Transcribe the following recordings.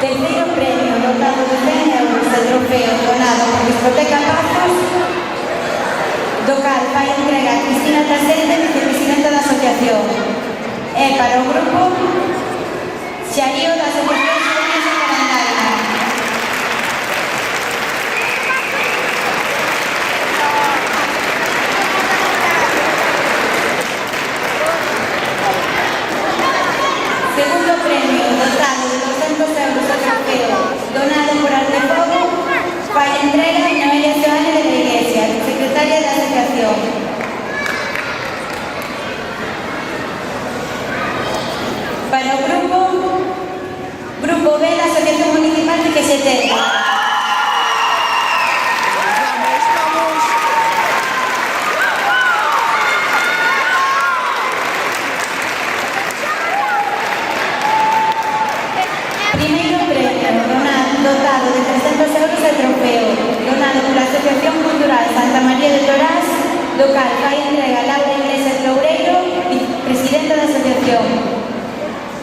Terceiro premio, dotado de 100 euros de trofeo donado por Discoteca Pazos, do cal vai entrega a Cristina Tasende, vicepresidenta da asociación. É para o grupo Xarío da Asociación Xuvenil de Carandaina. Segundo premio, dotado de 200 euros de trofeo, donado por Artefogo, vai entrega a Noelia Joane de la Iglesia, secretaria da asociación. Para o Grupo B da Asociación Municipal de Quexeteira. Primeiro premio, dotado de 300 euros de trofeo, donado pola Asociación Cultural Santa María de Torás, do cal vai entrega Laura Iglesias Loureiro, presidenta da asociación.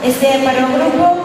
Este é para o grupo